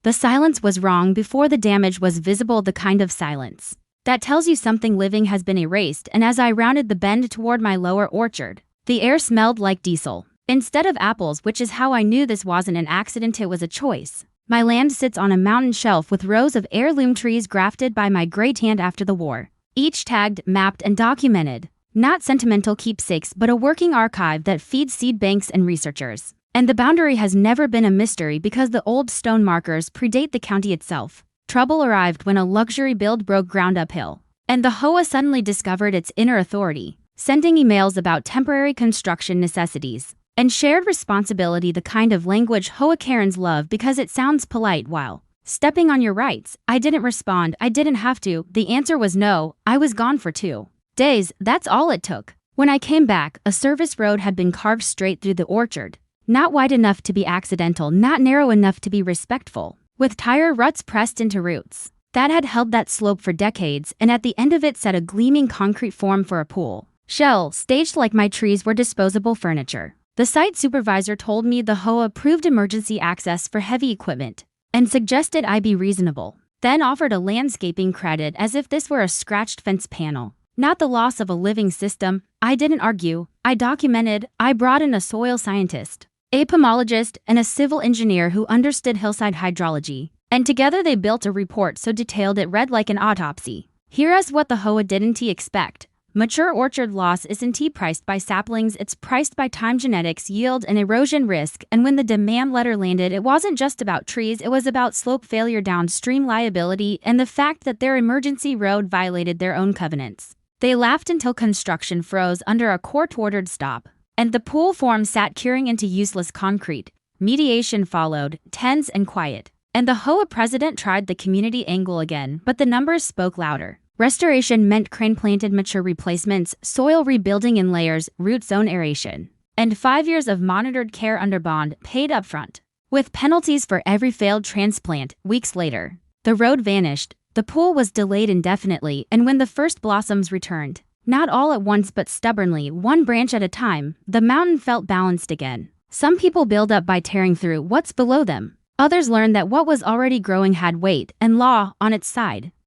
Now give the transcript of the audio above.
The silence was wrong before the damage was visible, the kind of silence that tells you something living has been erased. And as I rounded the bend toward my lower orchard, the air smelled like diesel instead of apples, which is how I knew this wasn't an accident, it was a choice. My land sits on a mountain shelf with rows of heirloom trees grafted by my great aunt after the war, each tagged, mapped, and documented. Not sentimental keepsakes, but a working archive that feeds seed banks and researchers. And the boundary has never been a mystery because the old stone markers predate the county itself. Trouble arrived when a luxury build broke ground uphill, and the HOA suddenly discovered its inner authority, sending emails about temporary construction necessities and shared responsibility, the kind of language HOA Karens love because it sounds polite while stepping on your rights. I didn't respond. I didn't have to. The answer was no. I was gone for 2 days. That's all it took. When I came back, a service road had been carved straight through the orchard. Not wide enough to be accidental, not narrow enough to be respectful, with tire ruts pressed into roots that had held that slope for decades, and at the end of it sat a gleaming concrete form for a pool shell, staged like my trees were disposable furniture. The site supervisor told me the HOA approved emergency access for heavy equipment and suggested I be reasonable, then offered a landscaping credit as if this were a scratched fence panel, not the loss of a living system. I didn't argue. I documented. I brought in a soil scientist, a pomologist, and a civil engineer who understood hillside hydrology, and together they built a report so detailed it read like an autopsy. Here's what the HOA didn't expect. Mature orchard loss isn't priced by saplings, it's priced by time, genetics, yield, and erosion risk. And when the demand letter landed, it wasn't just about trees, it was about slope failure, downstream liability, and the fact that their emergency road violated their own covenants. They laughed until construction froze under a court-ordered stop, and the pool form sat curing into useless concrete. Mediation followed, tense and quiet, and the HOA president tried the community angle again, but the numbers spoke louder. Restoration meant crane-planted mature replacements, soil rebuilding in layers, root zone aeration, and 5 years of monitored care under bond, paid upfront, with penalties for every failed transplant. Weeks later, the road vanished, the pool was delayed indefinitely, and when the first blossoms returned, not all at once but stubbornly, one branch at a time, the mountain felt balanced again. Some people build up by tearing through what's below them. Others learned that what was already growing had weight and law on its side.